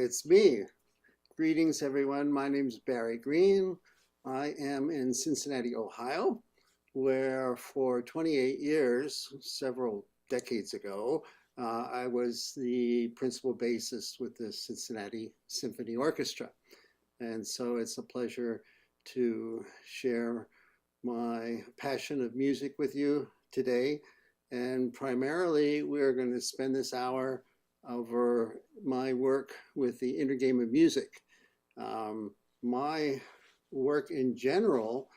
it's me. Greetings, everyone. My name is Barry Green. I am in Cincinnati, Ohio, where for 28 years, several decades ago, I was the principal bassist with the Cincinnati Symphony Orchestra. And so it's a pleasure to share my passion of music with you today. And primarily, we're going to spend this hour over my work with the inner game of music. My work in general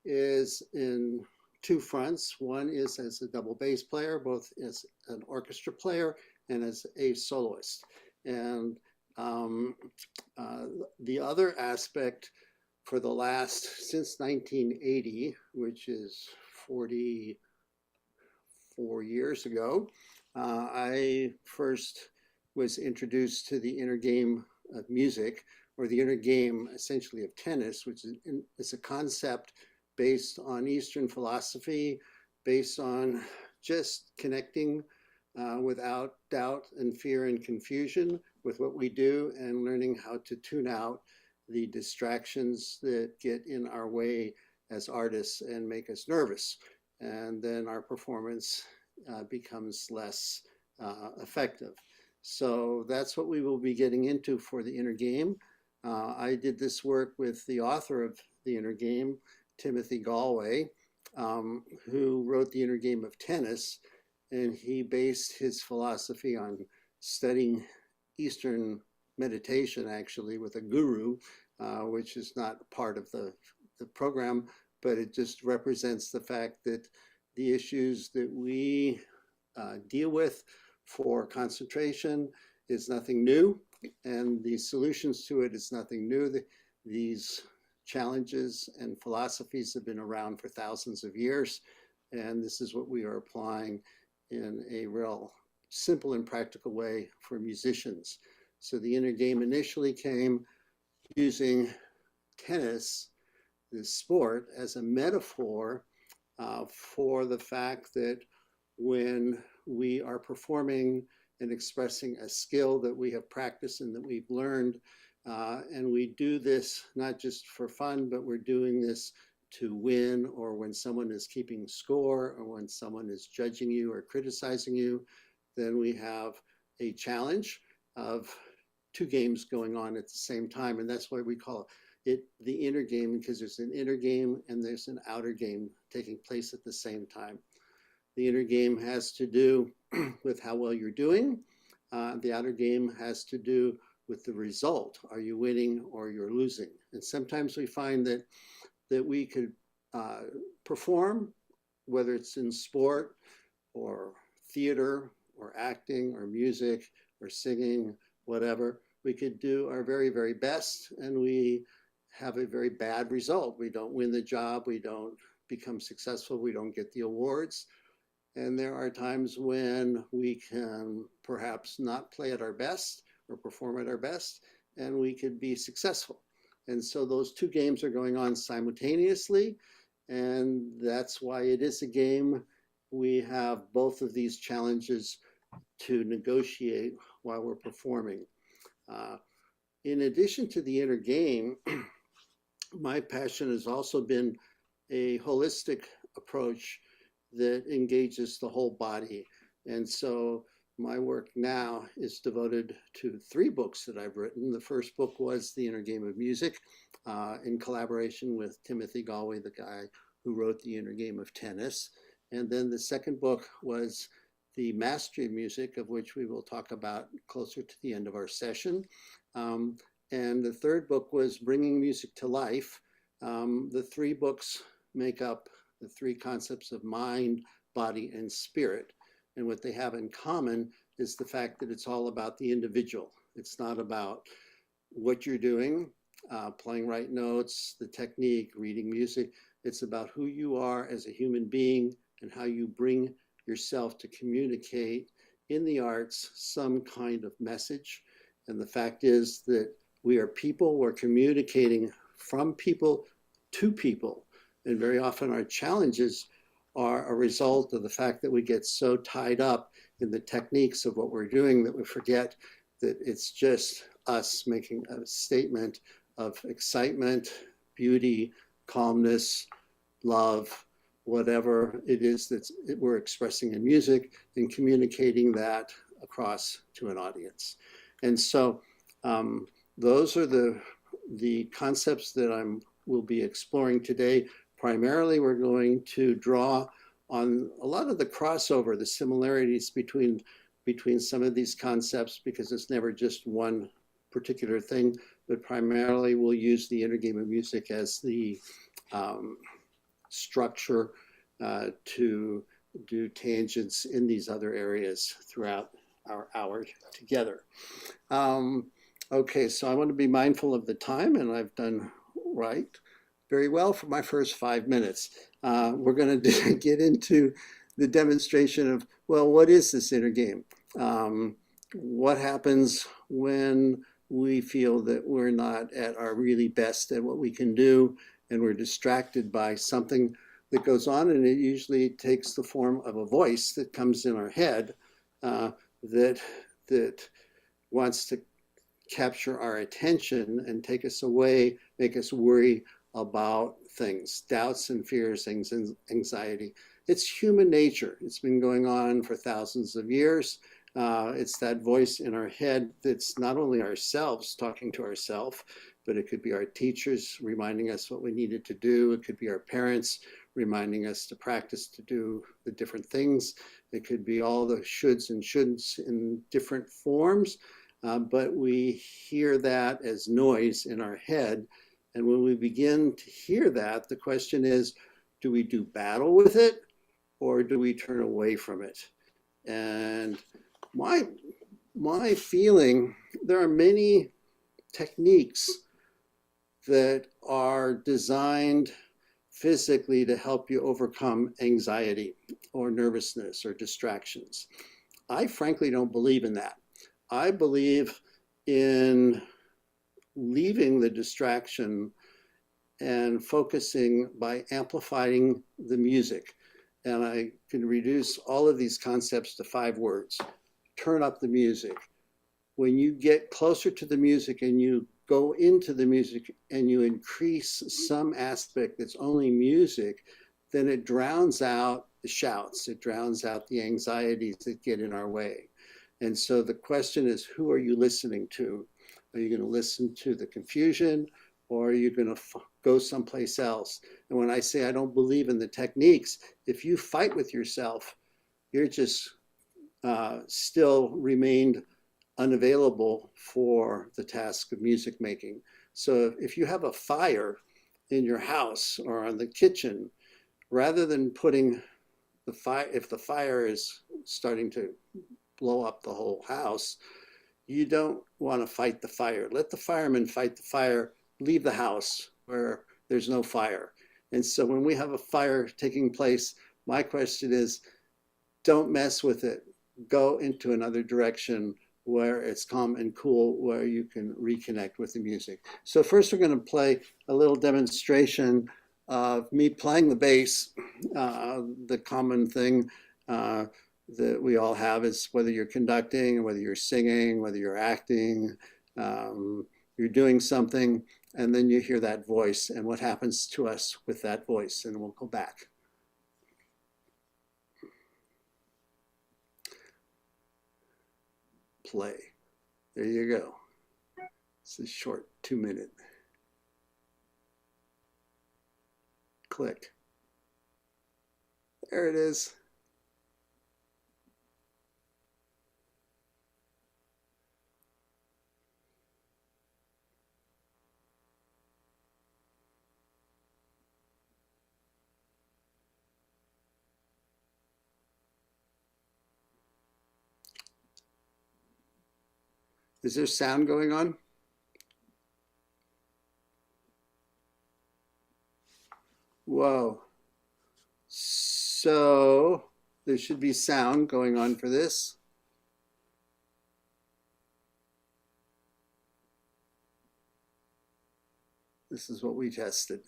is in two fronts. One is as a double bass player, both as an orchestra player and as a soloist. And the other aspect for the last, since 1980, which is 44 years ago, I first was introduced to the inner game of music, or the inner game essentially of tennis, which is a concept based on Eastern philosophy, based on just connecting without doubt and fear and confusion with what we do, and learning how to tune out the distractions that get in our way as artists and make us nervous. And then our performance becomes less effective. So that's what we will be getting into for the inner game. I did this work with the author of the inner game, Timothy Galway, who wrote the inner game of tennis, and he based his philosophy on studying Eastern meditation, actually, with a guru, which is not part of the program, but it just represents the fact that the issues that we deal with for concentration is nothing new, and the solutions to it is nothing new. These challenges and philosophies have been around for thousands of years, and this is what we are applying in a real simple and practical way for musicians. So the inner game initially came using tennis, this sport, as a metaphor for the fact that when we are performing and expressing a skill that we have practiced and that we've learned, and we do this not just for fun, but we're doing this to win, or when someone is keeping score, or when someone is judging you or criticizing you, then we have a challenge of two games going on at the same time. And that's why we call it the inner game, because there's an inner game and there's an outer game taking place at the same time. The inner game has to do with how well you're doing. The outer game has to do with the result. Are you winning or you're losing? And sometimes we find that we could perform, whether it's in sport or theater or acting or music or singing, whatever. We could do our very, very best, and we have a very bad result. We don't win the job, we don't become successful, we don't get the awards. And there are times when we can perhaps not play at our best or perform at our best, and we could be successful. And so those two games are going on simultaneously, and that's why it is a game. We have both of these challenges to negotiate while we're performing. In addition to the inner game, my passion has also been a holistic approach that engages the whole body. And so my work now is devoted to three books that I've written. The first book was The Inner Game of Music, in collaboration with Timothy Galway, the guy who wrote The Inner Game of Tennis. And then the second book was The Mastery of Music, of which we will talk about closer to the end of our session. And the third book was Bringing Music to Life. The three books make up the three concepts of mind, body, and spirit. And what they have in common is the fact that it's all about the individual. It's not about what you're doing, playing right notes, the technique, reading music. It's about who you are as a human being and how you bring yourself to communicate in the arts some kind of message. And the fact is that we are people, we're communicating from people to people. And very often our challenges are a result of the fact that we get so tied up in the techniques of what we're doing that we forget that it's just us making a statement of excitement, beauty, calmness, love, whatever it is that we're expressing in music, and communicating that across to an audience. And so those are the concepts that will be exploring today. Primarily, we're going to draw on a lot of the crossover, the similarities between some of these concepts, because it's never just one particular thing, but primarily we'll use the inner game of music as the structure to do tangents in these other areas throughout our hour together. Okay, so I want to be mindful of the time, and I've done very well for my first 5 minutes. We're going to get into the demonstration of, well, what is this inner game? What happens when we feel that we're not at our really best at what we can do, and we're distracted by something that goes on, and it usually takes the form of a voice that comes in our head that wants to capture our attention and take us away, make us worry about things, doubts and fears, anxiety. It's human nature. It's been going on for thousands of years. It's that voice in our head that's not only ourselves talking to ourselves, but it could be our teachers reminding us what we needed to do. It could be our parents reminding us to practice to do the different things. It could be all the shoulds and shouldn'ts in different forms, but we hear that as noise in our head. And when we begin to hear that, the question is, do we do battle with it, or do we turn away from it? And my feeling, there are many techniques that are designed physically to help you overcome anxiety or nervousness or distractions. I frankly don't believe in that. I believe in leaving the distraction and focusing by amplifying the music. And I can reduce all of these concepts to 5 words. Turn up the music. When you get closer to the music and you go into the music and you increase some aspect that's only music, then it drowns out the shouts. It drowns out the anxieties that get in our way. And so the question is, who are you listening to? Are you going to listen to the confusion, or are you going to go someplace else? And when I say I don't believe in the techniques, if you fight with yourself, you're just still remained unavailable for the task of music making. So if you have a fire in your house or on the kitchen, rather than putting the fire, if the fire is starting to blow up the whole house, you don't want to fight the fire. Let the firemen fight the fire, leave the house where there's no fire. And so when we have a fire taking place, my question is, don't mess with it. Go into another direction where it's calm and cool, where you can reconnect with the music. So first we're going to play a little demonstration of me playing the bass. The common thing that we all have is, whether you're conducting, whether you're singing, whether you're acting, you're doing something, and then you hear that voice and what happens to us with that voice, and we'll go back. Play. There you go. It's a short 2-minute. Click. There it is. Is there sound going on? Whoa. So there should be sound going on for this. This is what we tested.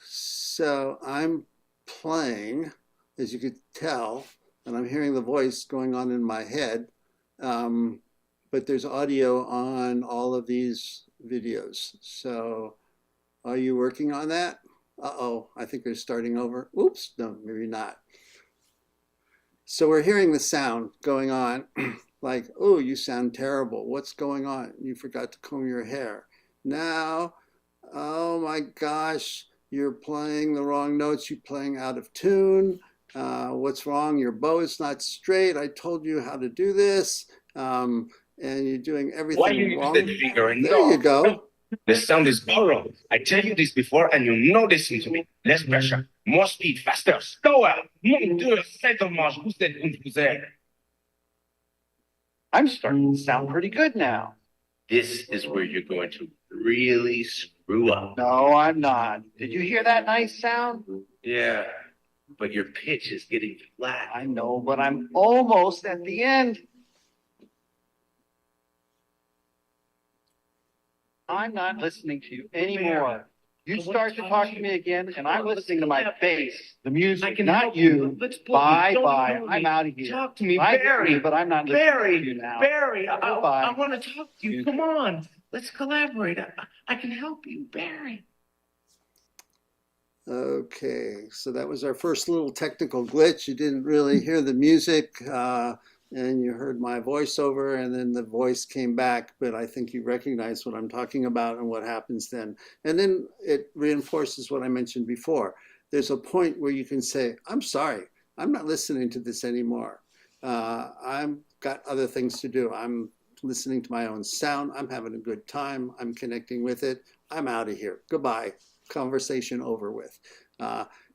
So I'm playing, as you could tell, and I'm hearing the voice going on in my head. but there's audio on all of these videos. So are you working on that? Uh-oh, I think they're starting over. Oops, no, maybe not. So we're hearing the sound going on, like, oh, you sound terrible. What's going on? You forgot to comb your hair. Now, oh my gosh, you're playing the wrong notes. You're playing out of tune. What's wrong? Your bow is not straight. I told you how to do this. And you're doing Why you everything use wrong. that finger? There you No. go. The sound is borrowed. I tell you this before, and you know listen to me. Less pressure, more speed, faster, slower. Mon Dieu, c'est dommage. Vous êtes une poussière. I'm starting to sound pretty good now. This is where you're going to really screw up. No, I'm not. Did you hear that nice sound? Yeah, but your pitch is getting flat. I know, but I'm almost at the end. I'm not listening to you anymore. You start to talk to me again, and I'm listening to my bass, the music, not you. Bye. I'm out of here. Talk to me, I Barry. agree, but I'm not listening to you now. Barry, Goodbye. I want to talk to you. Come on, let's collaborate. I can help you, Barry. Okay, so that was our first little technical glitch. You didn't really hear the music, and you heard my voiceover, and then the voice came back, but I think you recognize what I'm talking about and what happens then. And then it reinforces what I mentioned before. There's a point where you can say, I'm sorry, I'm not listening to this anymore. I've got other things to do. I'm listening to my own sound. I'm having a good time. I'm connecting with it. I'm out of here. Goodbye. Conversation over with.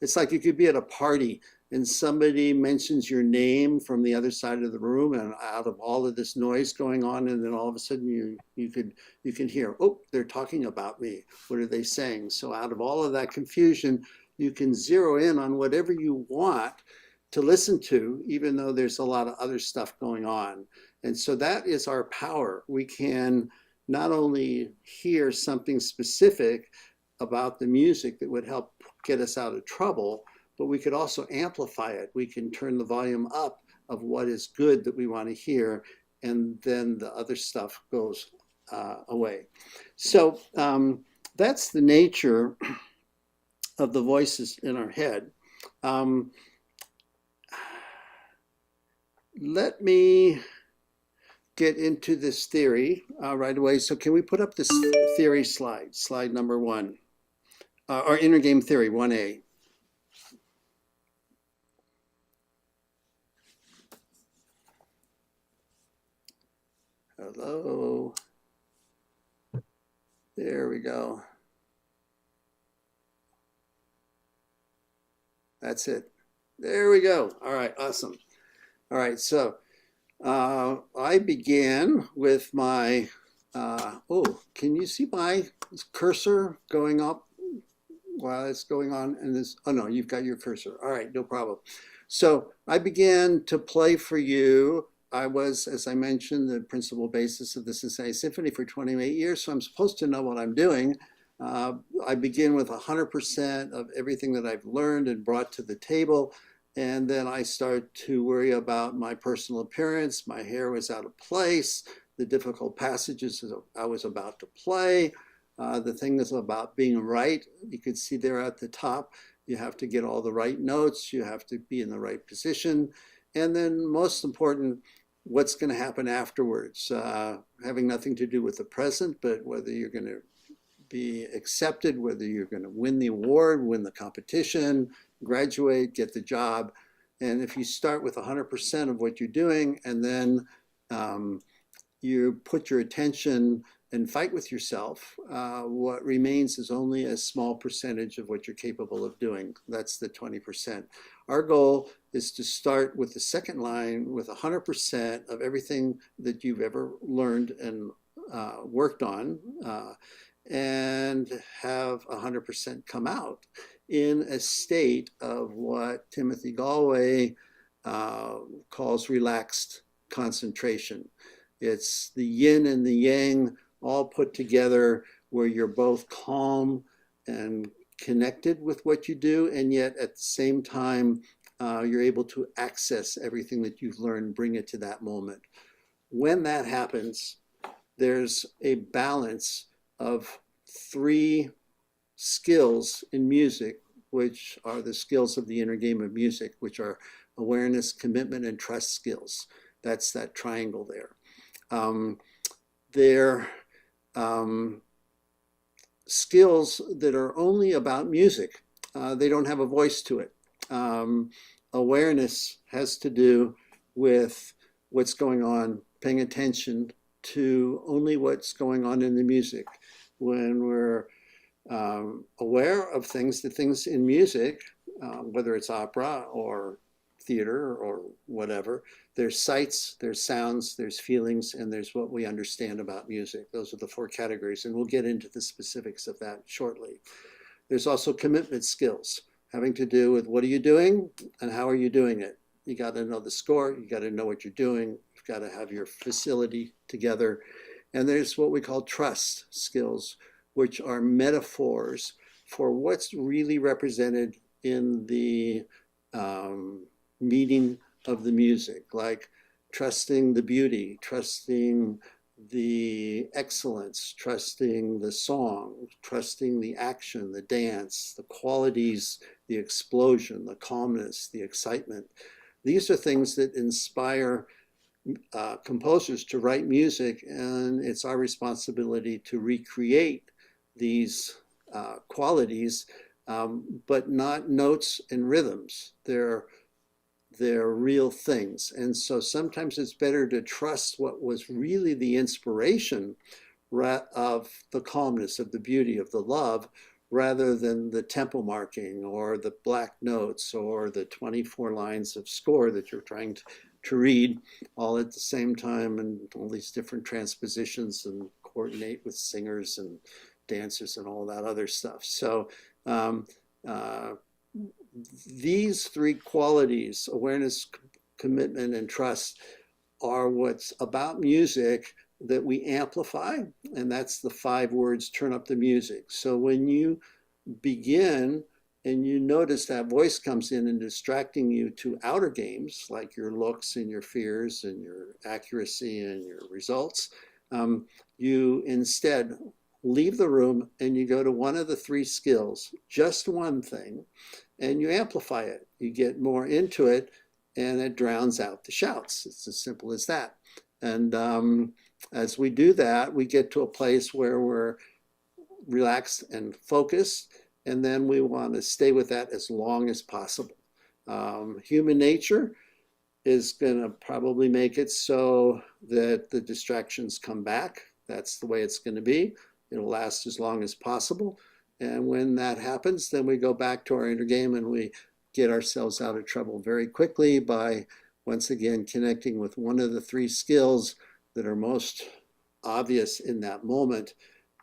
It's like you could be at a party and somebody mentions your name from the other side of the room, and out of all of this noise going on, and then all of a sudden you can hear, oh, they're talking about me. What are they saying? So out of all of that confusion, you can zero in on whatever you want to listen to, even though there's a lot of other stuff going on. And so that is our power. We can not only hear something specific about the music that would help get us out of trouble, but we could also amplify it. We can turn the volume up of what is good that we want to hear, and then the other stuff goes away. So that's the nature of the voices in our head. Let me get into this theory right away. So can we put up this theory slide number 1, or inner game theory 1A. Hello. There we go. That's it. There we go. All right, awesome. All right, so I began with my, oh, can you see my cursor going up while it's going on? And this, oh no, you've got your cursor. All right, no problem. So I began to play for you. I was, as I mentioned, the principal bassist of the Cincinnati Symphony for 28 years, so I'm supposed to know what I'm doing. I begin with 100% of everything that I've learned and brought to the table. And then I start to worry about my personal appearance. My hair was out of place, the difficult passages I was about to play, the thing is about being right. You could see there at the top, you have to get all the right notes, you have to be in the right position. And then most important, what's going to happen afterwards, having nothing to do with the present, but whether you're going to be accepted, whether you're going to win the award, win the competition, graduate, get the job. And if you start with 100% of what you're doing, and then you put your attention and fight with yourself, what remains is only a small percentage of what you're capable of doing. That's the 20%. Our goal is to start with the second line with 100% of everything that you've ever learned and worked on, and have 100% come out in a state of what Timothy Galway calls relaxed concentration. It's the yin and the yang all put together, where you're both calm and connected with what you do, and yet at the same time, you're able to access everything that you've learned, bring it to that moment. when that happens, there's a balance of three skills in music, which are the skills of the inner game of music, which are awareness, commitment, and trust skills. That's that triangle there. They're skills that are only about music. They don't have a voice to it. Awareness has to do with what's going on, paying attention to only what's going on in the music. When we're aware of things, the things in music, whether it's opera or theater or whatever, there's sights, there's sounds, there's feelings, and there's what we understand about music. Those are the four categories, and we'll get into the specifics of that shortly. There's also commitment skills, having to do with what are you doing and how are you doing it. You got to know the score, you got to know what you're doing, you've got to have your facility together. And there's what we call trust skills, which are metaphors for what's really represented in the meaning of the music, like trusting the beauty, trusting the excellence, trusting the song, trusting the action, the dance, the qualities, the explosion, the calmness, the excitement. These are things that inspire composers to write music, and it's our responsibility to recreate these qualities, but not notes and rhythms. They're real things. And so sometimes it's better to trust what was really the inspiration of the calmness, of the beauty, of the love, rather than the tempo marking or the black notes or the 24 lines of score that you're trying to read all at the same time, and all these different transpositions and coordinate with singers and dancers and all that other stuff. So these three qualities, awareness, commitment, and trust, are what's about music that we amplify, and that's the 5 words, turn up the music. So when you begin and you notice that voice comes in and distracting you to outer games, like your looks and your fears and your accuracy and your results, you instead leave the room and you go to one of the 3 skills, just one thing, and you amplify it. You get more into it, and it drowns out the shouts. It's as simple as that. And as we do that, we get to a place where we're relaxed and focused, and then we want to stay with that as long as possible. Human nature is going to probably make it so that the distractions come back. That's the way it's going to be. It'll last as long as possible. And when that happens, then we go back to our inner game and we get ourselves out of trouble very quickly by, once again, connecting with one of the 3 skills that are most obvious in that moment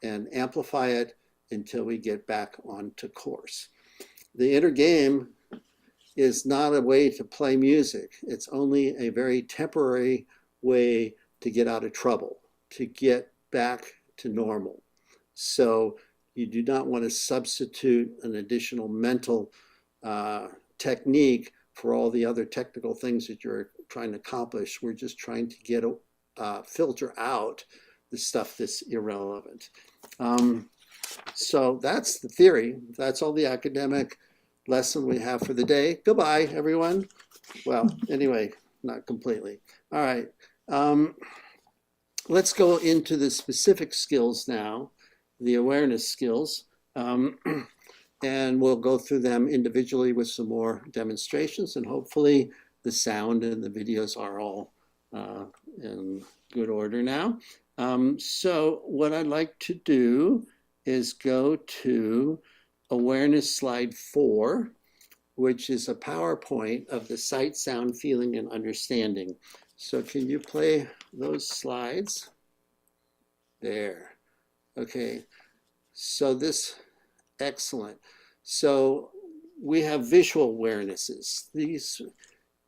and amplify it until we get back onto course. The inner game is not a way to play music. It's only a very temporary way to get out of trouble, to get back to normal. So you do not want to substitute an additional mental technique for all the other technical things that you're trying to accomplish. We're just trying to get filter out the stuff that's irrelevant. So that's the theory. That's all the academic lesson we have for the day. Goodbye, everyone. Well, anyway, not completely. All right. Let's go into the specific skills now, the awareness skills. And we'll go through them individually with some more demonstrations, and hopefully the sound and the videos are all in good order now. So what I'd like to do is go to awareness slide 4, which is a PowerPoint of the sight, sound, feeling, and understanding. So can you play those slides? There. Okay. So this, excellent. So we have visual awarenesses.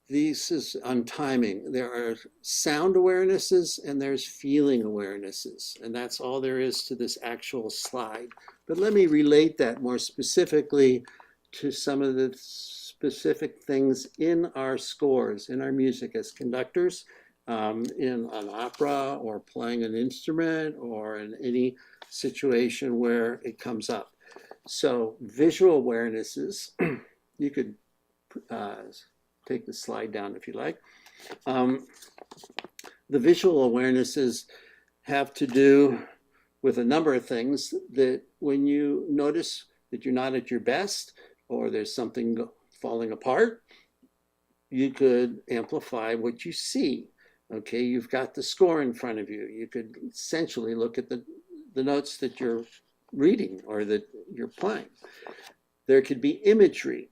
These is on timing. There are sound awarenesses and there's feeling awarenesses. And that's all there is to this actual slide. But let me relate that more specifically to some of the specific things in our scores, in our music as conductors. in an opera or playing an instrument or in any situation where it comes up. So visual awarenesses, you could take the slide down if you like. The visual awarenesses have to do with a number of things that when you notice that you're not at your best or there's something falling apart, you could amplify what you see. Okay, you've got the score in front of you. You could essentially look at the notes that you're reading or that you're playing. There could be imagery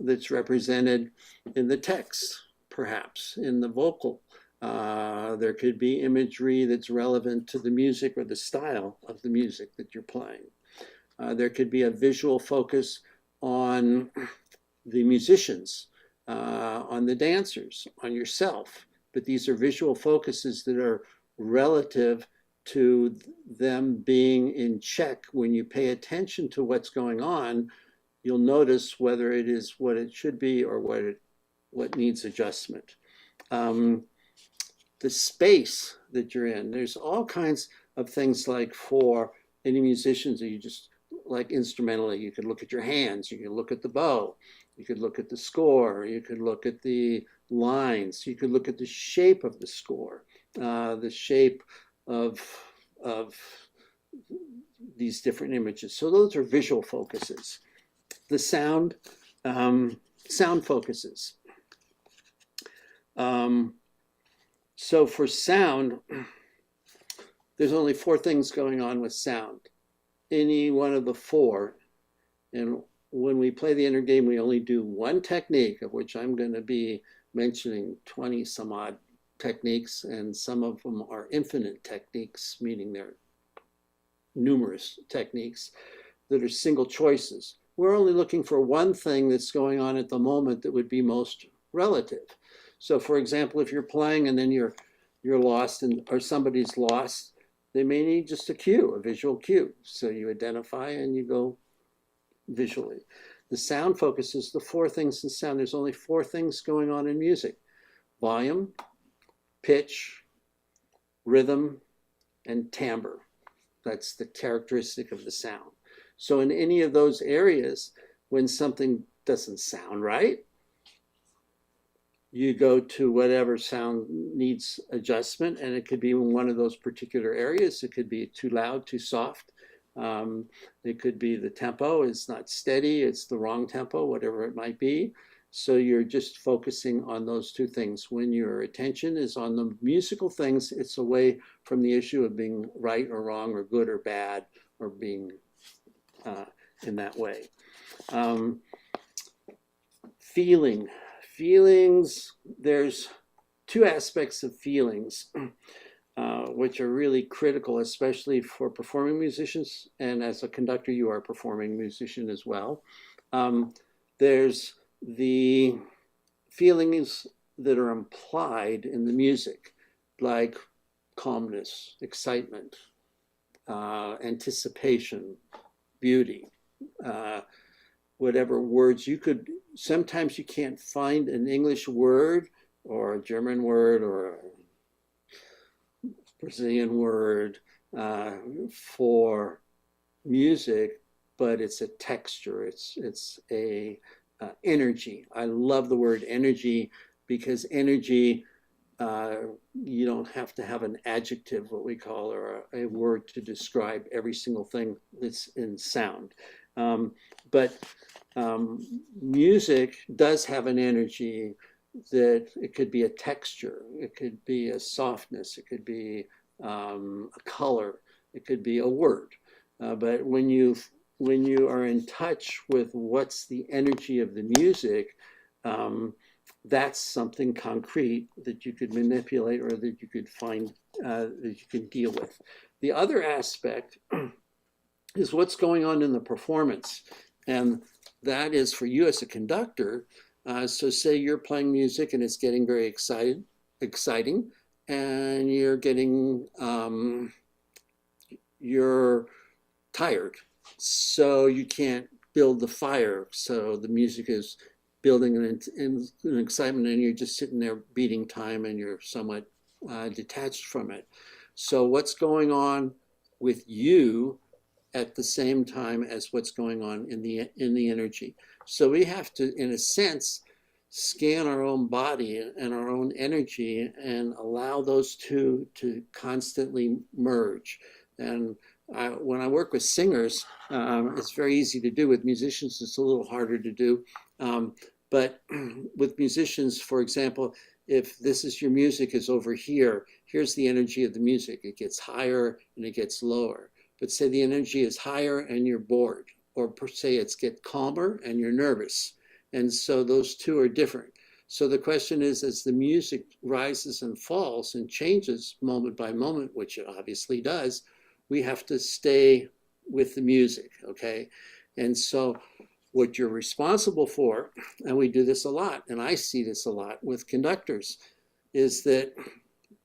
that's represented in the text, perhaps in the vocal. There could be imagery that's relevant to the music or the style of the music that you're playing. There could be a visual focus on the musicians, on the dancers, on yourself. But these are visual focuses that are relative to them being in check. When you pay attention to what's going on, you'll notice whether it is what it should be or what needs adjustment. The space that you're in, there's all kinds of things like for any musicians that you just like instrumentally, you could look at your hands, you could look at the bow, you could look at the score, you could look at the lines, you could look at the shape of the score, the shape of these different images. So those are visual focuses. The sound focuses. So for sound, there's only 4 things going on with sound. Any one of the 4, and when we play the inner game, we only do one technique, of which I'm going to be mentioning 20 some odd techniques, and some of them are infinite techniques, meaning they're numerous techniques that are single choices. We're only looking for one thing that's going on at the moment that would be most relative. So for example, if you're playing and then you're lost or somebody's lost, they may need just a cue, a visual cue. So you identify and you go visually. The sound focuses the 4 things in sound. There's only 4 things going on in music: volume, pitch, rhythm, and timbre. That's the characteristic of the sound. So in any of those areas, when something doesn't sound right, you go to whatever sound needs adjustment, and it could be in one of those particular areas. It could be too loud, too soft. It could be the tempo is not steady, it's the wrong tempo, whatever it might be. So you're just focusing on those 2 things. When your attention is on the musical things, it's away from the issue of being right or wrong or good or bad or being in that way. Feelings, there's 2 aspects of feelings, which are really critical, especially for performing musicians. And as a conductor, you are a performing musician as well. There's the feelings that are implied in the music, like calmness, excitement, anticipation, beauty, whatever words you could. Sometimes you can't find an English word or a German word or a Brazilian word for music, but it's a texture, it's a energy. I love the word energy, because energy, you don't have to have an adjective, what we call, or a word to describe every single thing that's in sound. But music does have an energy that it could be a texture, it could be a softness, it could be a color, it could be a word. But when you are in touch with what's the energy of the music, that's something concrete that you could manipulate or that you could find, that you can deal with. The other aspect is what's going on in the performance. And that is for you as a conductor. So say you're playing music and it's getting very exciting, and you're getting, you're tired. So you can't build the fire. So the music is building an excitement, and you're just sitting there beating time, and you're somewhat detached from it. So what's going on with you at the same time as what's going on in the energy? So we have to, in a sense, scan our own body and our own energy and allow those two to constantly merge. And when I work with singers, it's very easy to do. With musicians, it's a little harder to do. But with musicians, for example, if this is your music is over here, here's the energy of the music. It gets higher and it gets lower. But say the energy is higher and you're bored, or per se it's get calmer and you're nervous. And so those two are different. So the question is, as the music rises and falls and changes moment by moment, which it obviously does, we have to stay with the music, okay? And so what you're responsible for, and we do this a lot, and I see this a lot with conductors, is that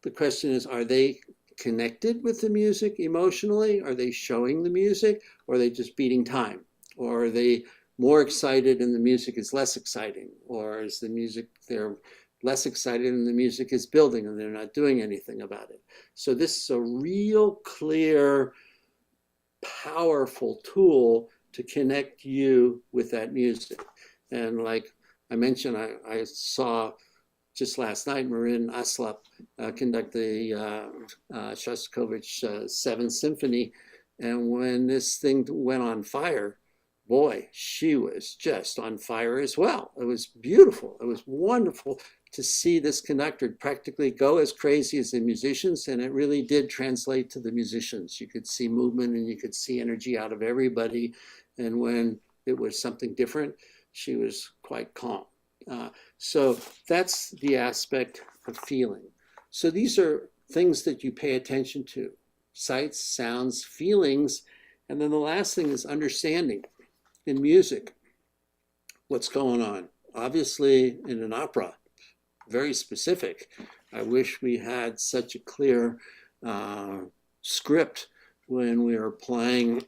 the question is, are they connected with the music emotionally? Are they showing the music? Or are they just beating time? Or are they more excited and the music is less exciting? Or is the music, they're less excited and the music is building and they're not doing anything about it? So this is a real clear, powerful tool to connect you with that music. And like I mentioned, I saw just last night Marin Aslap conduct the Shostakovich Seventh Symphony. And when this thing went on fire, boy, she was just on fire as well. It was beautiful. It was wonderful to see this conductor practically go as crazy as the musicians, and it really did translate to the musicians. You could see movement and you could see energy out of everybody. And when it was something different, she was quite calm. So that's the aspect of feeling. So these are things that you pay attention to: sights, sounds, feelings. And then the last thing is understanding. In music, what's going on? Obviously, in an opera, very specific. I wish we had such a clear script when we were playing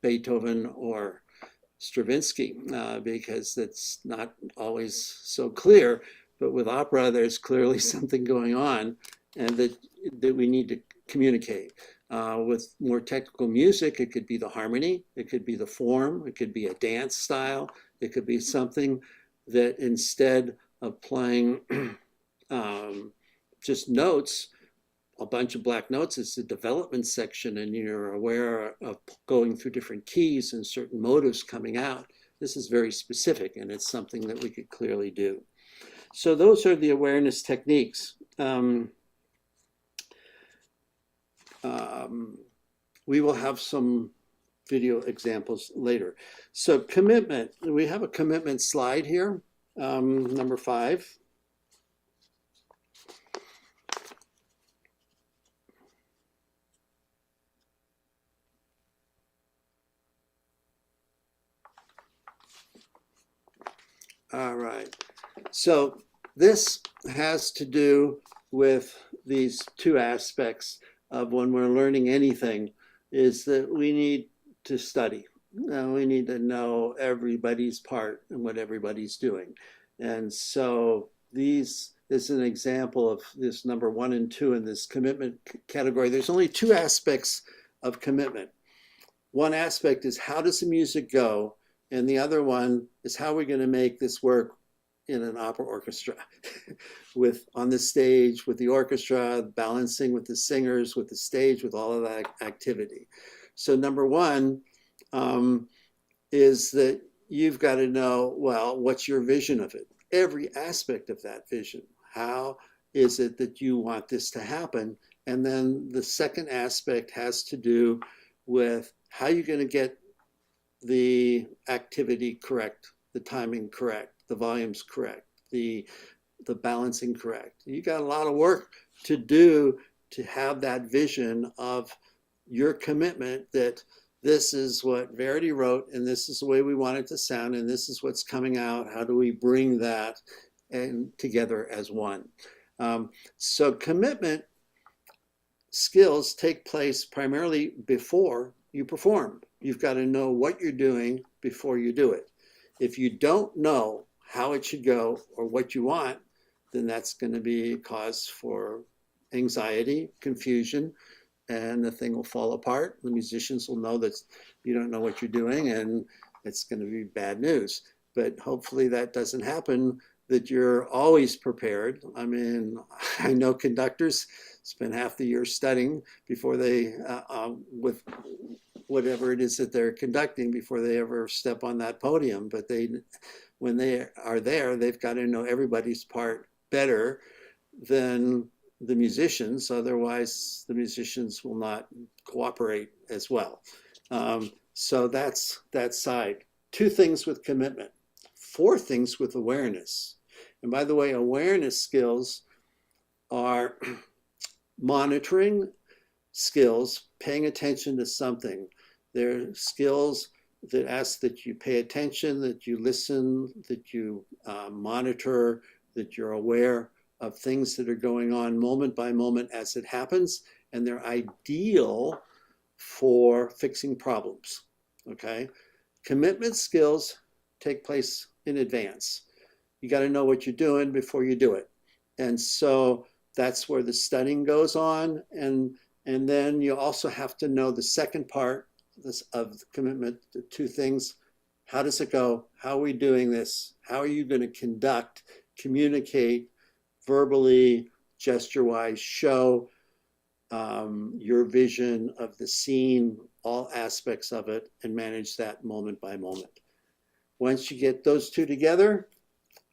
Beethoven or Stravinsky, because that's not always so clear. But with opera, there's clearly something going on, and that we need to communicate. With more technical music, it could be the harmony, it could be the form, it could be a dance style, it could be something that instead of playing just notes, a bunch of black notes, it's the development section, and you're aware of going through different keys and certain motives coming out. This is very specific, and it's something that we could clearly do. So those are the awareness techniques. We will have some video examples later. So commitment, we have a commitment slide here, number 5. All right, so this has to do with these two aspects of when we're learning anything, is that we need to study. We need to know everybody's part and what everybody's doing. And so these is an example of this number 1 and 2 in this commitment category. There's only 2 aspects of commitment. One aspect is, how does the music go? And the other one is, how are we going to make this work in an opera orchestra with on the stage, with the orchestra, balancing with the singers, with the stage, with all of that activity. So number 1 is that you've got to know, well, what's your vision of it? Every aspect of that vision. How is it that you want this to happen? And then the second aspect has to do with how you're going to get the activity correct, the timing correct, the volumes correct, the balancing correct. You got a lot of work to do to have that vision of your commitment that this is what Verdi wrote and this is the way we want it to sound and this is what's coming out. How do we bring that and together as one? So commitment skills take place primarily before you perform. You've got to know what you're doing before you do it. If you don't know how it should go or what you want, then that's going to be cause for anxiety, confusion, and the thing will fall apart. The musicians will know that you don't know what you're doing, and it's going to be bad news. But hopefully that doesn't happen, that you're always prepared. I mean, I know conductors spend half the year studying before they, with whatever it is that they're conducting, before they ever step on that podium. But when they are there, they've got to know everybody's part better than the musicians. Otherwise, the musicians will not cooperate as well. So that's that side. 2 things with commitment. 4 things with awareness. And by the way, awareness skills are monitoring skills, paying attention to something. They're skills that ask that you pay attention, that you listen, that you monitor, that you're aware of things that are going on moment by moment as it happens. And they're ideal for fixing problems, okay? Commitment skills take place in advance. You got to know what you're doing before you do it. And so that's where the studying goes on. And then you also have to know the second part of the commitment, the 2 things. How does it go? How are we doing this? How are you going to conduct, communicate, verbally, gesture-wise, show your vision of the scene, all aspects of it, and manage that moment by moment. Once you get those 2 together,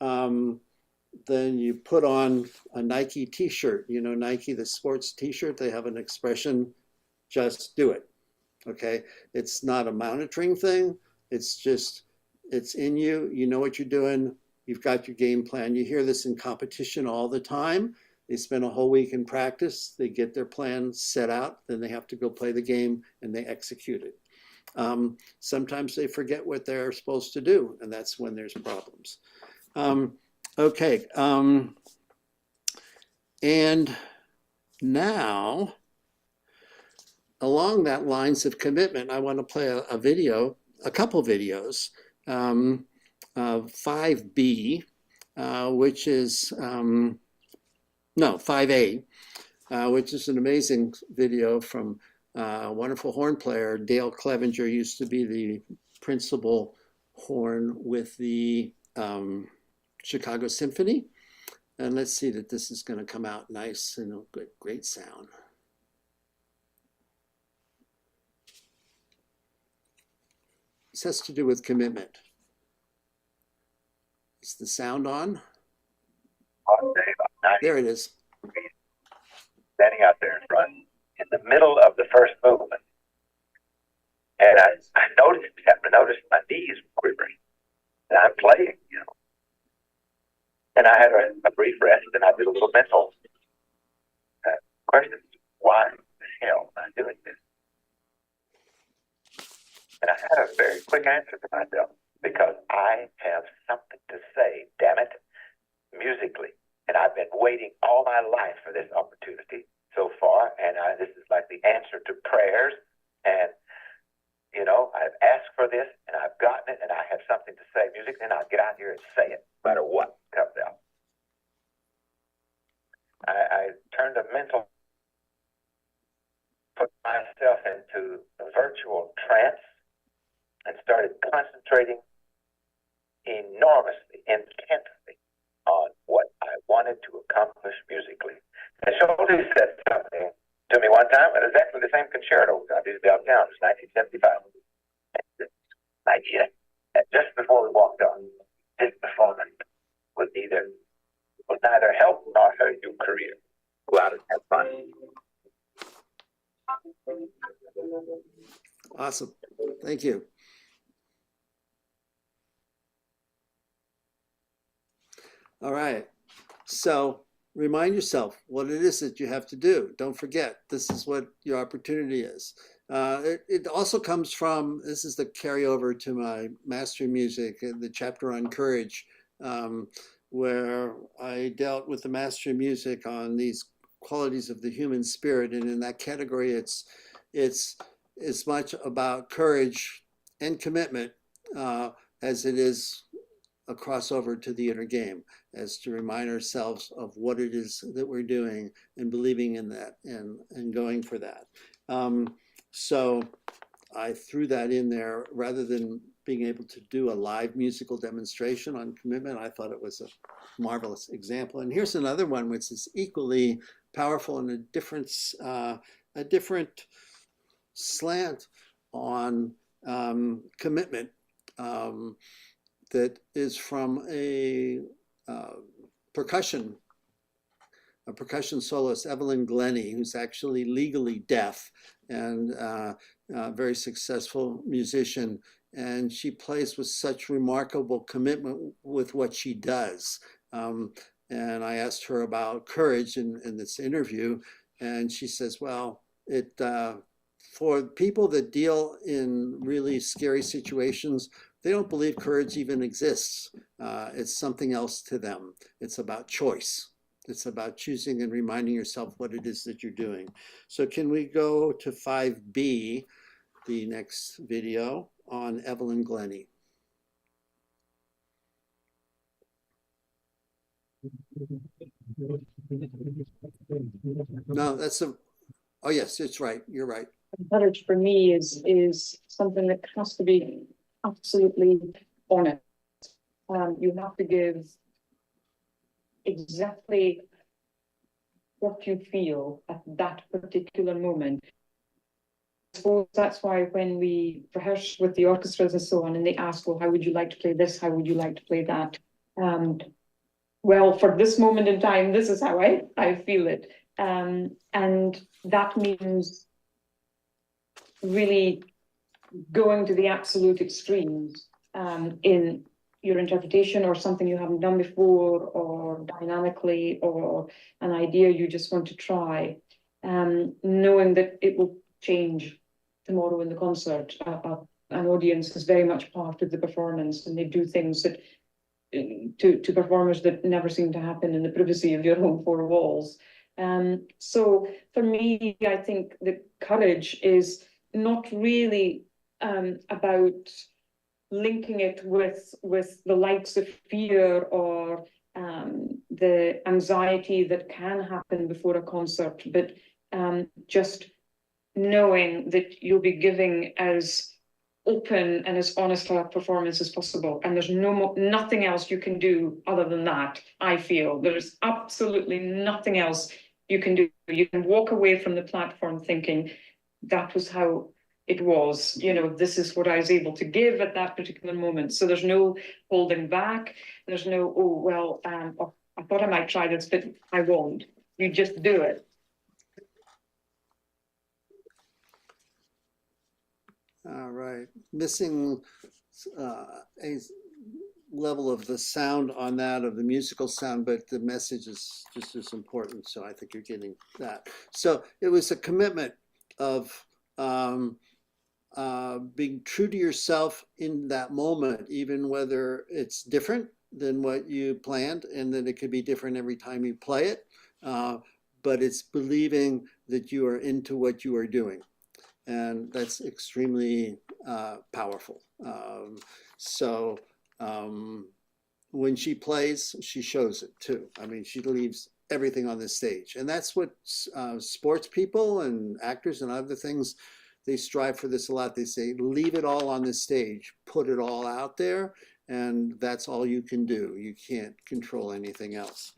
then you put on a Nike t-shirt. You know, Nike, the sports t-shirt, they have an expression, just do it, okay? It's not a monitoring thing. It's just, it's in you. You know what you're doing. You've got your game plan. You hear this in competition all the time. They spend a whole week in practice. They get their plan set out. Then they have to go play the game and they execute it. Sometimes they forget what they're supposed to do, and that's when there's problems. Okay. And now, along that lines of commitment, I want to play a video, a couple videos. 5B, which is, no, 5A, which is an amazing video from a wonderful horn player. Dale Clevenger used to be the principal horn with the Chicago Symphony. And let's see that this is going to come out nice and a great sound. This has to do with commitment. Is the sound on? There it is. Standing out there in front, in the middle of the first movement, and I happened to notice my knees quivering, and I'm playing, you know. And I had a brief rest, and I did a little mental question: why the hell am I doing this? And I had a very quick answer to myself: because I have something to say, damn it, musically. And I've been waiting all my life for this opportunity so far. And this is like the answer to prayers. And, you know, I've asked for this and I've gotten it and I have something to say musically, and I'll get out here and say it no matter what comes out. I turned a mental, put myself into a virtual trance and started concentrating enormously, intensely on what I wanted to accomplish musically. And Schultes said something to me one time, and exactly the same concerto I did downtown. It was 1975. And just before we walked on, his performance would neither help nor hurt your career. Go out and have fun. Awesome. Thank you. All right. So remind yourself what it is that you have to do. Don't forget, this is what your opportunity is. It also comes from, this is the carryover to my mastery music, the chapter on courage, where I dealt with the mastery music on these qualities of the human spirit. And in that category, it's as much about courage and commitment as it is a crossover to the inner game, as to remind ourselves of what it is that we're doing and believing in that and going for that. So I threw that in there rather than being able to do a live musical demonstration on commitment. I thought it was a marvelous example. And here's another one which is equally powerful and a different slant on commitment that is from a percussion soloist, Evelyn Glennie, who's actually legally deaf and a very successful musician. And she plays with such remarkable commitment with what she does. And I asked her about courage in this interview, and she says, well, for people that deal in really scary situations, they don't believe courage even exists. It's something else to them. It's about choice. It's about choosing and reminding yourself what it is that you're doing. So can we go to 5B, the next video on Evelyn Glennie? No, that's a, oh yes, it's right, you're right. Courage for me is something that has to be absolutely honest. You have to give exactly what you feel at that particular moment. I suppose that's why when we rehearse with the orchestras and so on, and they ask, well, how would you like to play this? How would you like to play that? Well, for this moment in time, this is how I feel it. And that means really going to the absolute extremes in your interpretation or something you haven't done before or dynamically or an idea you just want to try, knowing that it will change tomorrow in the concert. An audience is very much part of the performance, and they do things that to performers that never seem to happen in the privacy of your home four walls. So for me, I think that courage is not really about linking it with the likes of fear or the anxiety that can happen before a concert, but just knowing that you'll be giving as open and as honest a performance as possible, and there's nothing else you can do other than that. I feel there's absolutely nothing else you can do. You can walk away from the platform thinking that was how it was, you know, this is what I was able to give at that particular moment. So there's no holding back. There's no, oh, well, I thought I might try this, but I won't. You just do it. All right, missing a level of the sound on that, of the musical sound, but the message is just as important. So I think you're getting that. So it was a commitment of being true to yourself in that moment, even whether it's different than what you planned, and then it could be different every time you play it. But it's believing that you are into what you are doing. And that's extremely powerful. When she plays, she shows it too. I mean, she leaves everything on the stage. And that's what sports people and actors and other things, they strive for this a lot. They say, leave it all on the stage, put it all out there, and that's all you can do. You can't control anything else.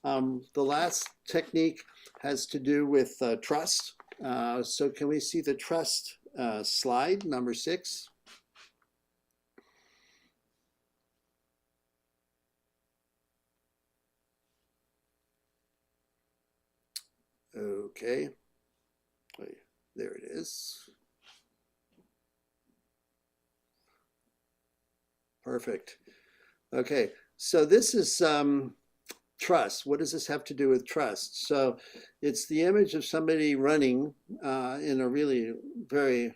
The last technique has to do with trust. So can we see the trust slide, number 6? Okay, wait, there it is. Perfect. Okay, so this is trust. What does this have to do with trust? So it's the image of somebody running in a really very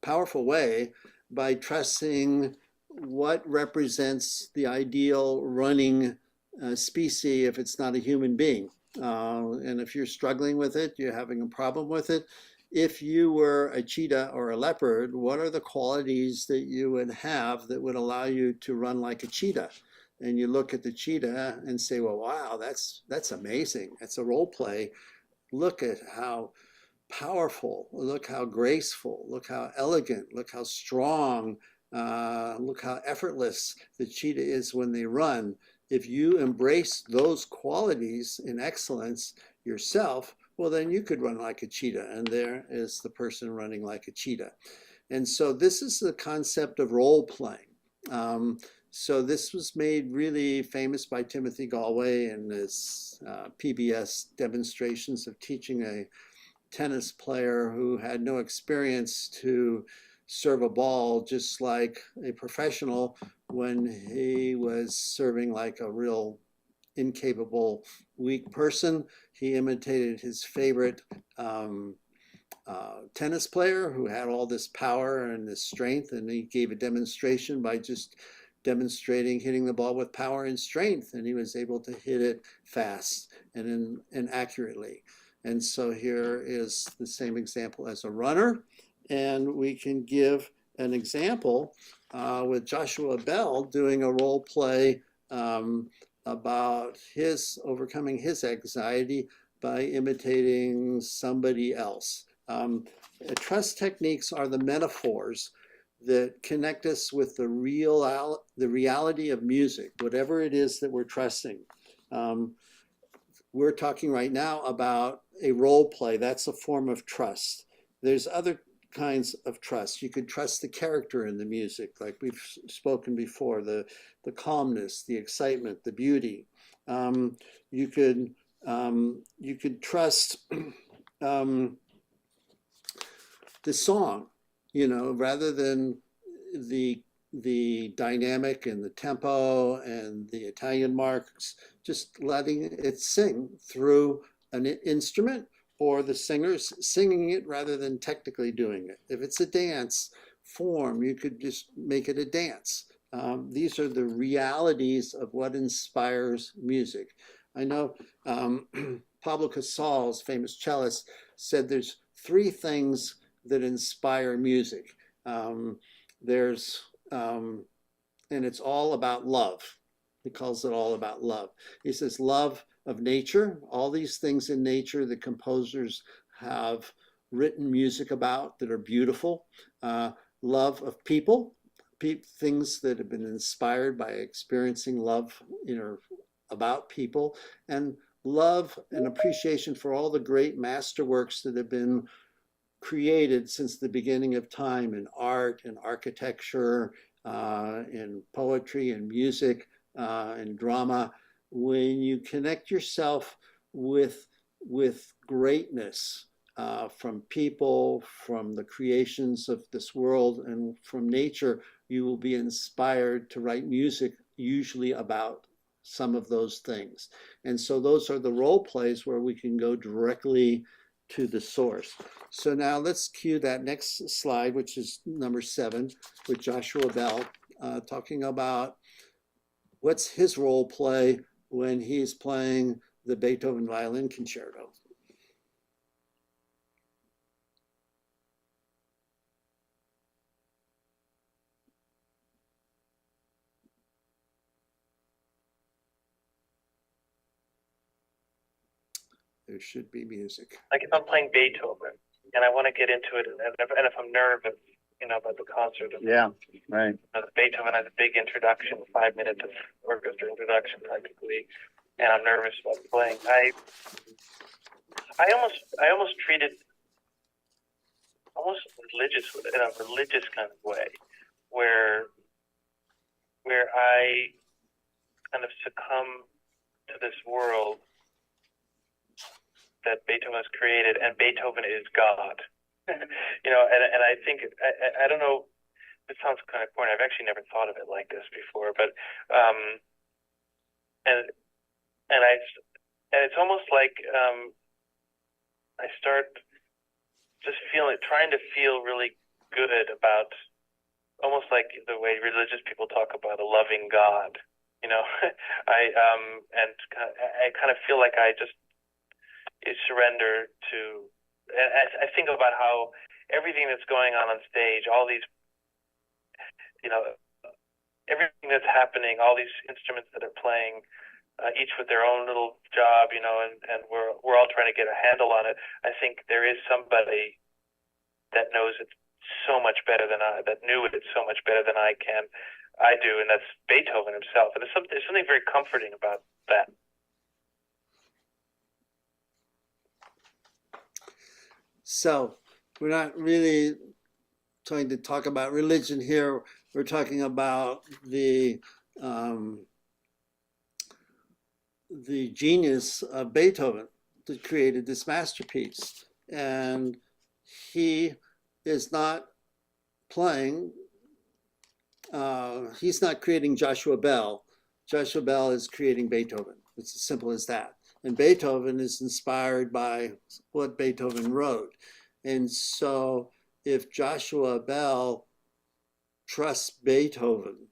powerful way by trusting what represents the ideal running species if it's not a human being. And if you're struggling with it, you're having a problem with it, if you were a cheetah or a leopard, what are the qualities that you would have that would allow you to run like a cheetah? And you look at the cheetah and say, well, wow, that's amazing. That's a role play. Look at how powerful, look how graceful, look how elegant, look how strong, look how effortless the cheetah is when they run. If you embrace those qualities in excellence yourself, well, then you could run like a cheetah, and there is the person running like a cheetah. And so this is the concept of role playing. So this was made really famous by Timothy Galway in his PBS demonstrations of teaching a tennis player who had no experience to serve a ball, just like a professional when he was serving like a real incapable, weak person. He imitated his favorite tennis player who had all this power and this strength, and he gave a demonstration by just demonstrating hitting the ball with power and strength, and he was able to hit it fast and accurately. And so here is the same example as a runner, and we can give an example with Joshua Bell doing a role play about his overcoming his anxiety by imitating somebody else. Trust techniques are the metaphors that connect us with the reality of music, whatever it is that we're trusting. We're talking right now about a role play. That's a form of trust. There's other kinds of trust. You could trust the character in the music, like we've spoken before, the calmness, the excitement, the beauty. You could trust the song, rather than the dynamic and the tempo and the Italian marks, just letting it sing through an instrument or the singers singing it rather than technically doing it. If it's a dance form, you could just make it a dance. These are the realities of what inspires music. I know Pablo Casals, famous cellist, said there's three things that inspire music. And it's all about love. He calls it all about love. He says love of nature, all these things in nature that composers have written music about that are beautiful. Love of people, things that have been inspired by experiencing love, about people, and love and appreciation for all the great masterworks that have been created since the beginning of time in art and architecture, in poetry and music, and drama. When you connect yourself with greatness from people, from the creations of this world, and from nature, you will be inspired to write music, usually about some of those things. And so those are the role plays where we can go directly to the source. So now let's cue that next slide, which is number 7, with Joshua Bell, talking about what's his role play when he's playing the Beethoven Violin Concerto. There should be music. Like if I'm playing Beethoven and I want to get into it, and if I'm nervous, about the concert. Yeah, right. Beethoven has a big introduction, 5 minutes of orchestra introduction practically, and I'm nervous about playing. I almost treat it almost religious, in a religious kind of way, where I kind of succumb to this world that Beethoven has created, and Beethoven is God. And I think, I don't know, it sounds kind of corny. I've actually never thought of it like this before, but and it's almost like I start just trying to feel really good about, almost like the way religious people talk about a loving God. I kind of feel like I just surrender to I think about how everything that's going on stage, all these, you know, everything that's happening, all these instruments that are playing, each with their own little job, you know, and we're all trying to get a handle on it. I think there is somebody that knows it so much better than that knew it so much better than I do, and that's Beethoven himself. And there's something very comforting about that. So we're not really trying to talk about religion here. We're talking about the genius of Beethoven that created this masterpiece. And he is not playing, he's not creating Joshua Bell. Joshua Bell is creating Beethoven. It's as simple as that. And Beethoven is inspired by what Beethoven wrote. And so if Joshua Bell trusts Beethoven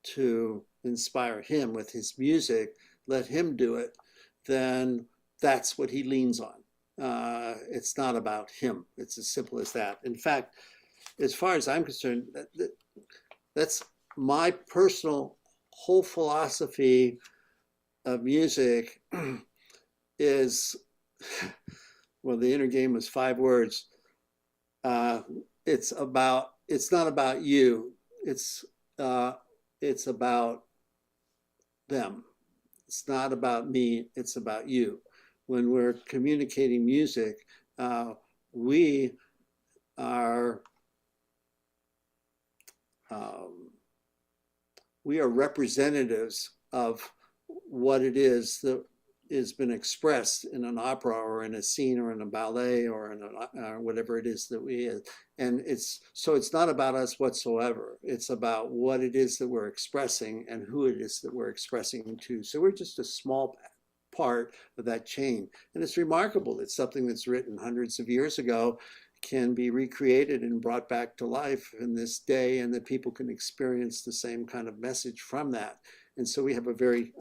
to inspire him with his music, let him do it, then that's what he leans on. It's not about him. It's as simple as that. In fact, as far as I'm concerned, that's my personal whole philosophy of music is, well, the inner game was 5 words. It's not about you. It's about them. It's not about me. It's about you. When we're communicating music, we are representatives of what it is that has been expressed in an opera or in a scene or in a ballet or in whatever it is that we, and it's not about us whatsoever. It's about what it is that we're expressing and who it is that we're expressing to. So we're just a small part of that chain. And it's remarkable that something that's written hundreds of years ago can be recreated and brought back to life in this day, and that people can experience the same kind of message from that. And so we have a very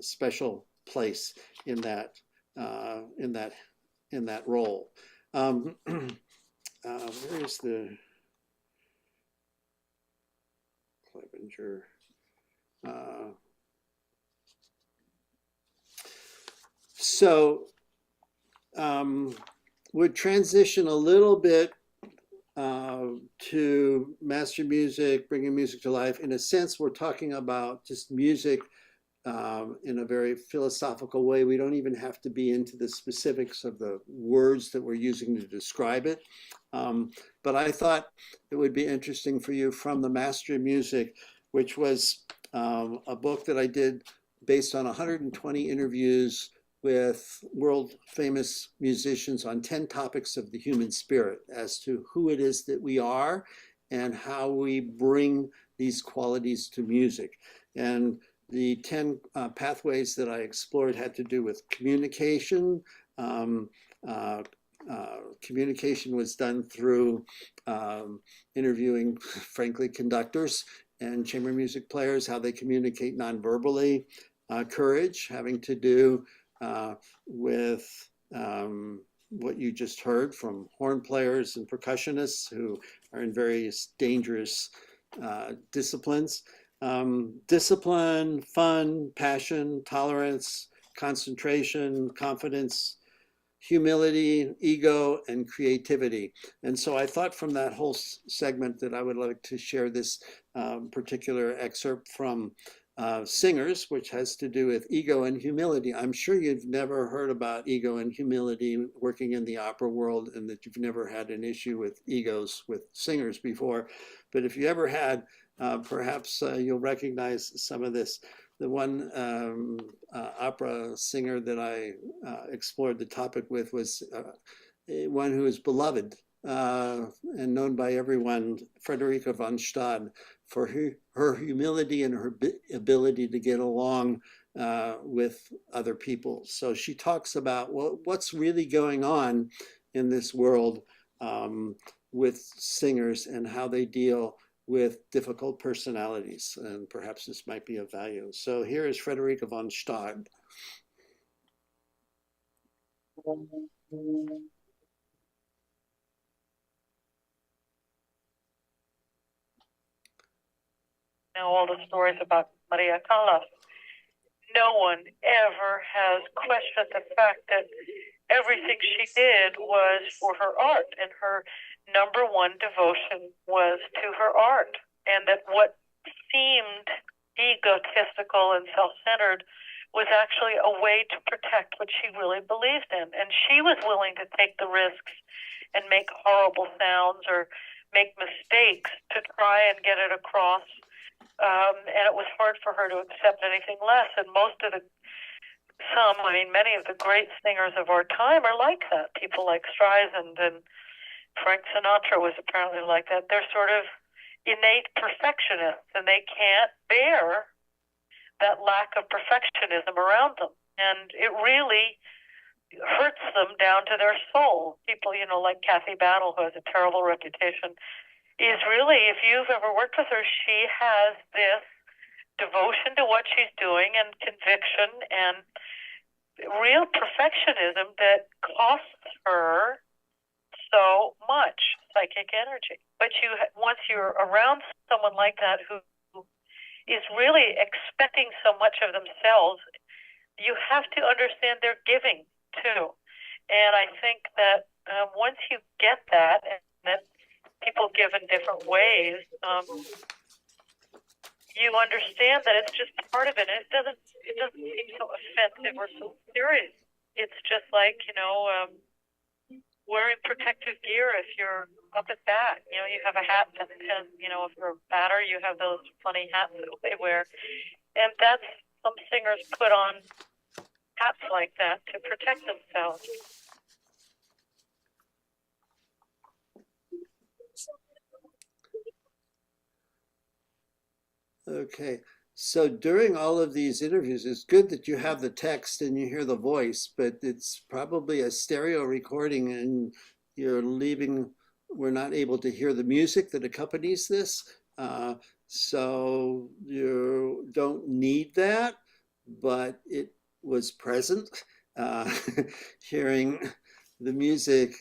special place in that role. Where is the Clevenger? Would transition a little bit to master music, bringing music to life. In a sense, we're talking about just music in a very philosophical way. We don't even have to be into the specifics of the words that we're using to describe it. But I thought it would be interesting for you from the Mastery of Music, which was a book that I did based on 120 interviews with world famous musicians on 10 topics of the human spirit as to who it is that we are and how we bring these qualities to music. And the 10 pathways that I explored had to do with communication. Communication was done through interviewing, frankly, conductors and chamber music players, how they communicate non-verbally. Courage, having to do with what you just heard from horn players and percussionists who are in various dangerous disciplines. Discipline, fun, passion, tolerance, concentration, confidence, humility, ego, and creativity. And so I thought from that whole segment that I would like to share this particular excerpt from Singers, which has to do with ego and humility. I'm sure you've never heard about ego and humility working in the opera world, and that you've never had an issue with egos with singers before. But if you ever had, perhaps you'll recognize some of this. The one opera singer that I explored the topic with was one who is beloved and known by everyone, Frederica von Stade, for her humility and her ability to get along with other people. So she talks about what's really going on in this world with singers and how they deal with difficult personalities. And perhaps this might be of value. So here is Frederica von Stade. know all the stories about Maria Callas. No one ever has questioned the fact that everything she did was for her art, and her number one devotion was to her art, and that what seemed egotistical and self-centered was actually a way to protect what she really believed in. And she was willing to take the risks and make horrible sounds or make mistakes to try and get it across. And it was hard for her to accept anything less. And many of the great singers of our time are like that. People like Streisand and Frank Sinatra was apparently like that. They're sort of innate perfectionists, and they can't bear that lack of perfectionism around them. And it really hurts them down to their soul. People, like Kathy Battle, who has a terrible reputation, is really, if you've ever worked with her, she has this devotion to what she's doing and conviction and real perfectionism that costs her so much psychic energy. But once you're around someone like that who is really expecting so much of themselves, you have to understand they're giving too. And I think that once you get that, and that people give in different ways, you understand that it's just part of it. And it doesn't seem so offensive or so serious. It's just like, wearing protective gear if you're up at bat. You have a hat that has, if you're a batter, you have those funny hats that they wear. And that's, some singers put on hats like that to protect themselves. Okay. So during all of these interviews, it's good that you have the text and you hear the voice, but it's probably a stereo recording and we're not able to hear the music that accompanies this. So you don't need that, but it was present. Hearing the music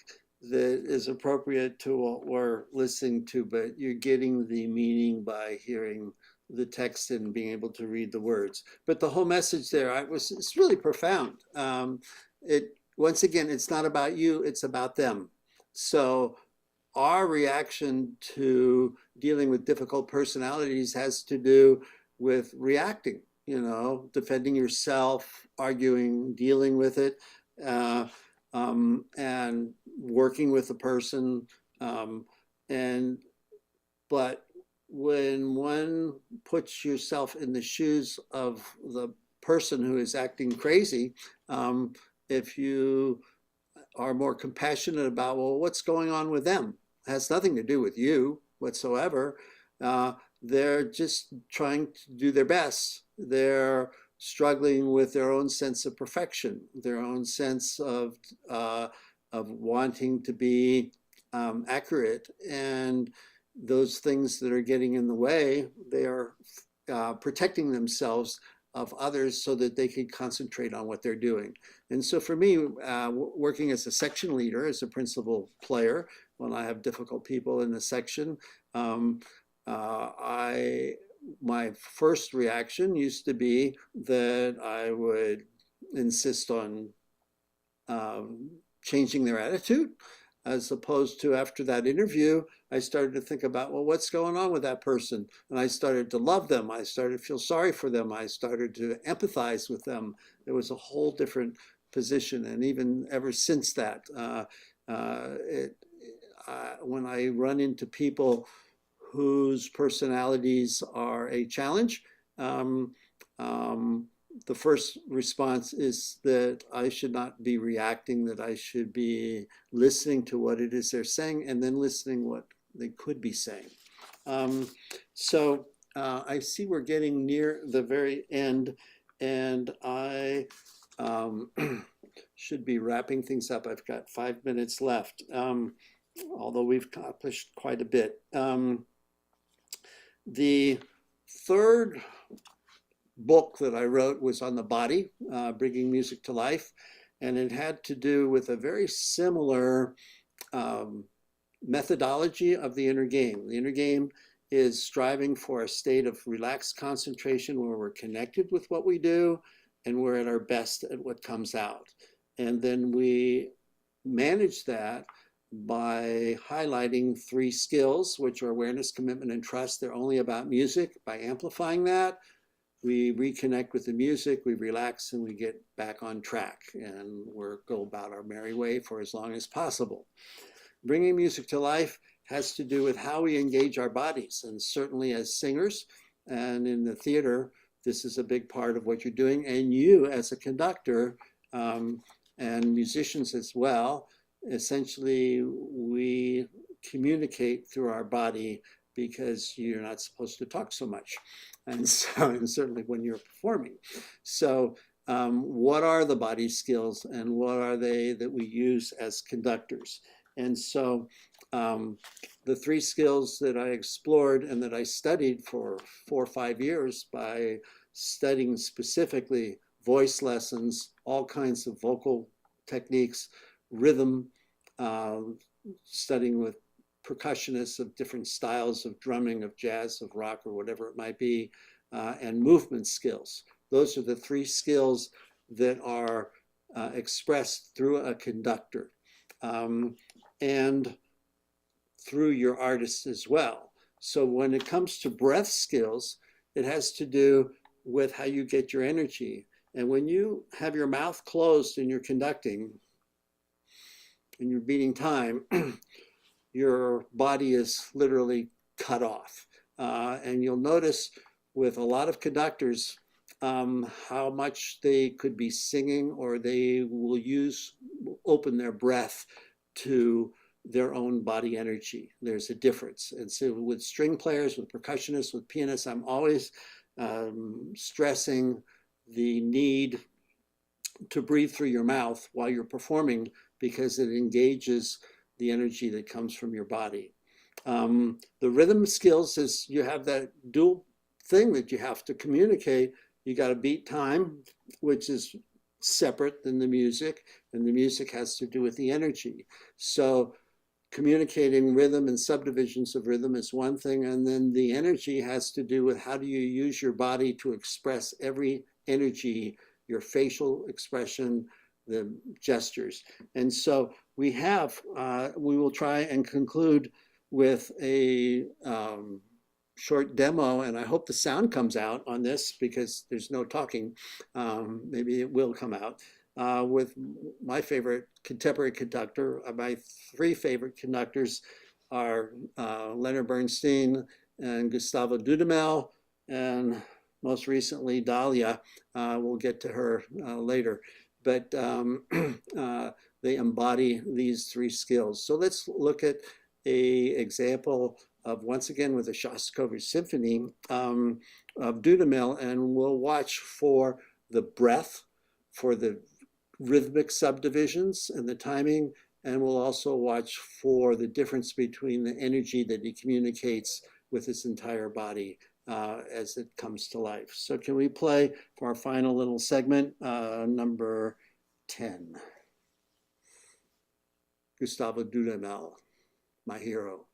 that is appropriate to what we're listening to, but you're getting the meaning by hearing the text and being able to read the words. But the whole message there, it's really profound. Once again, it's not about you, it's about them. So our reaction to dealing with difficult personalities has to do with reacting, defending yourself, arguing, dealing with it, and working with the person. But when one puts yourself in the shoes of the person who is acting crazy, if you are more compassionate about, well, what's going on with them? It has nothing to do with you whatsoever. They're just trying to do their best. They're struggling with their own sense of perfection, their own sense of wanting to be accurate, and those things that are getting in the way, they are protecting themselves of others so that they can concentrate on what they're doing. And so for me, working as a section leader, as a principal player, when I have difficult people in the section, my first reaction used to be that I would insist on changing their attitude, as opposed to, after that interview, I started to think about, well, what's going on with that person? And I started to love them. I started to feel sorry for them. I started to empathize with them. There was a whole different position. And even ever since that, when I run into people whose personalities are a challenge, the first response is that I should not be reacting, that I should be listening to what it is they're saying, and then listening what they could be saying. So I see we're getting near the very end, and I should be wrapping things up. I've got 5 minutes left, although we've accomplished quite a bit. The third book that I wrote was on the body, bringing music to life, and it had to do with a very similar methodology of the inner game. The inner game is striving for a state of relaxed concentration where we're connected with what we do and we're at our best at what comes out. And then we manage that by highlighting 3 skills, which are awareness, commitment, and trust. They're only about music. By amplifying that, we reconnect with the music, we relax, and we get back on track, and we'll go about our merry way for as long as possible. Bringing music to life has to do with how we engage our bodies, and certainly as singers and in the theater, this is a big part of what you're doing. And you as a conductor and musicians as well, essentially we communicate through our body because you're not supposed to talk so much. And so, and certainly when you're performing. So what are the body skills and what are they that we use as conductors? And so the 3 skills that I explored and that I studied for 4 or 5 years by studying specifically voice lessons, all kinds of vocal techniques, rhythm, studying with percussionists of different styles of drumming, of jazz, of rock, or whatever it might be, and movement skills. Those are the 3 skills that are expressed through a conductor. And through your artists as well. So when it comes to breath skills, it has to do with how you get your energy. And when you have your mouth closed and you're conducting and you're beating time, your body is literally cut off. And you'll notice with a lot of conductors how much they could be singing, or they will open their breath to their own body energy. There's a difference. And so with string players, with percussionists, with pianists, I'm always stressing the need to breathe through your mouth while you're performing, because it engages the energy that comes from your body. The rhythm skills is you have that dual thing that you have to communicate. You got to beat time, which is separate than the music, and the music has to do with the energy. So communicating rhythm and subdivisions of rhythm is one thing, and then the energy has to do with how do you use your body to express every energy, your facial expression, the gestures. And so we will try and conclude with a short demo, and I hope the sound comes out on this because there's no talking. Maybe it will come out with my favorite contemporary conductor. My 3 favorite conductors are Leonard Bernstein and Gustavo Dudamel, and most recently Dahlia. We'll get to her later, but they embody these 3 skills. So let's look at an example of, once again, with the Shostakovich Symphony of Dudamel, and we'll watch for the breath, for the rhythmic subdivisions and the timing, and we'll also watch for the difference between the energy that he communicates with his entire body as it comes to life. So can we play for our final little segment, number 10. Gustavo Dudamel, my hero.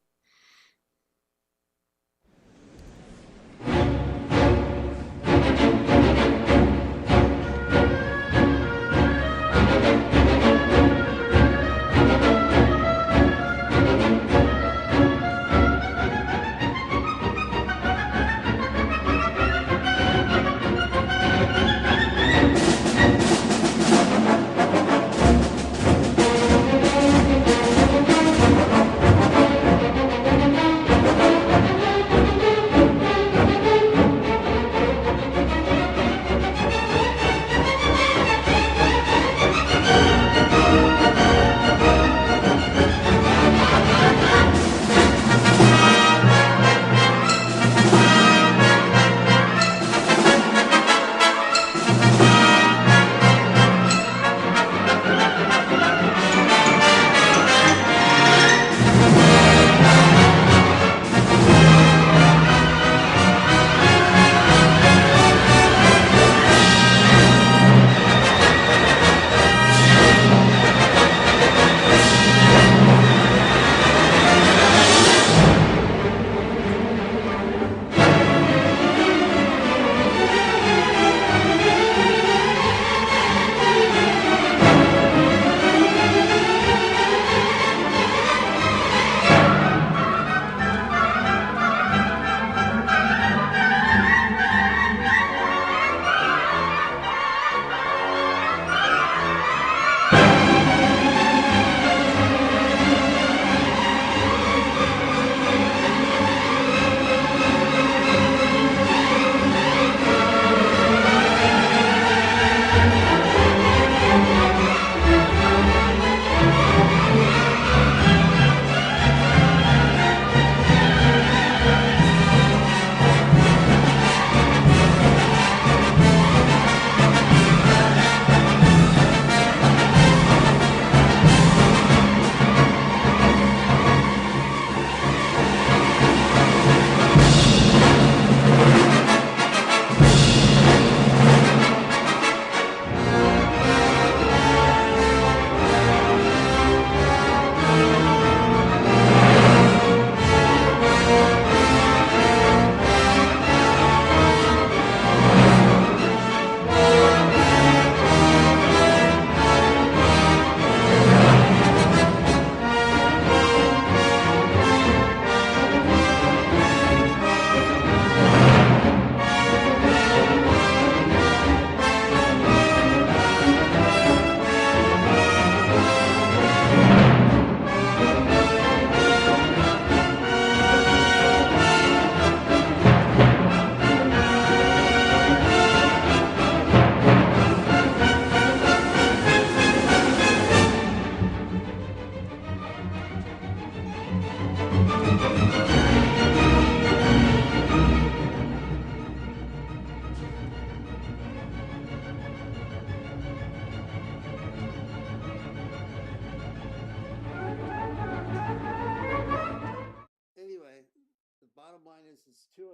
is. It's 3:02,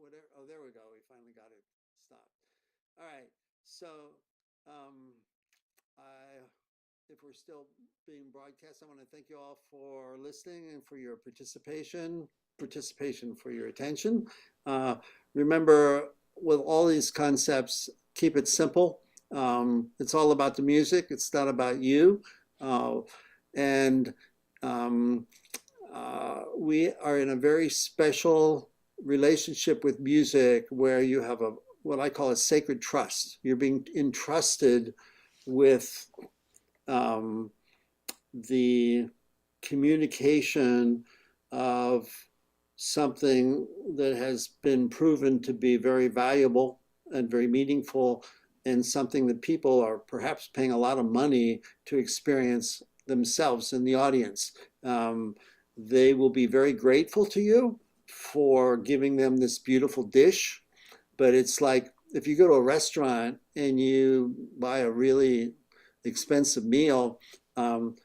whatever. Oh, there we go. We finally got it stopped. All right. So, if we're still being broadcast, I want to thank you all for listening and for your participation for your attention. Remember, with all these concepts, keep it simple. It's all about the music. It's not about you. And we are in a very special relationship with music where you have what I call a sacred trust. You're being entrusted with the communication of something that has been proven to be very valuable and very meaningful, and something that people are perhaps paying a lot of money to experience themselves in the audience. They will be very grateful to you for giving them this beautiful dish, but it's like if you go to a restaurant and you buy a really expensive meal,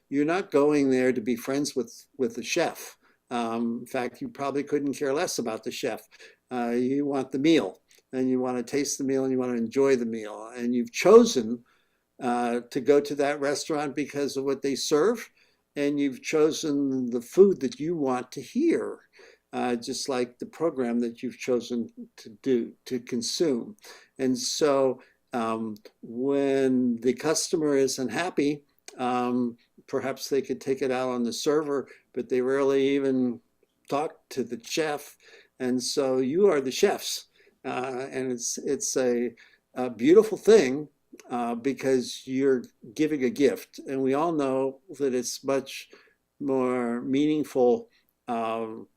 you're not going there to be friends with the chef. In fact, you probably couldn't care less about the chef. You want the meal, and you want to taste the meal, and you want to enjoy the meal. And you've chosen to go to that restaurant because of what they serve, and you've chosen the food that you want to hear, just like the program that you've chosen to consume. And so when the customer isn't happy, perhaps they could take it out on the server, but they rarely even talk to the chef. And so you are the chefs. And it's a beautiful thing because you're giving a gift. And we all know that it's much more meaningful and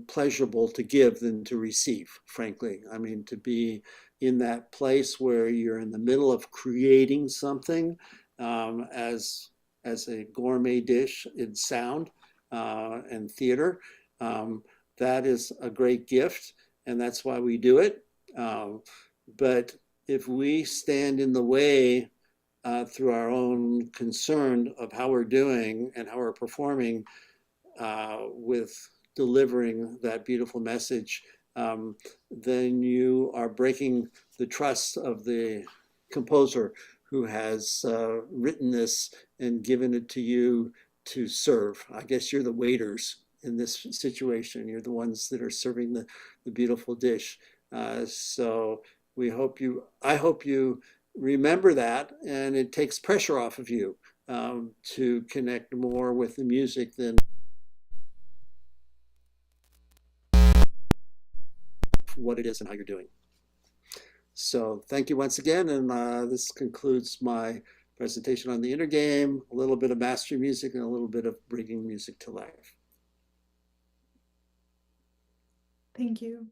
pleasurable to give than to receive, frankly. I mean, to be in that place where you're in the middle of creating something as a gourmet dish in sound and theater, that is a great gift, and that's why we do it. But if we stand in the way through our own concern of how we're doing and how we're performing with delivering that beautiful message, then you are breaking the trust of the composer who has written this and given it to you to serve. I guess you're the waiters in this situation. You're the ones that are serving the beautiful dish. So I hope you remember that, and it takes pressure off of you to connect more with the music than what it is and how you're doing. So thank you once again, and this concludes my presentation on the inner game, a little bit of mastery music and a little bit of bringing music to life. Thank you.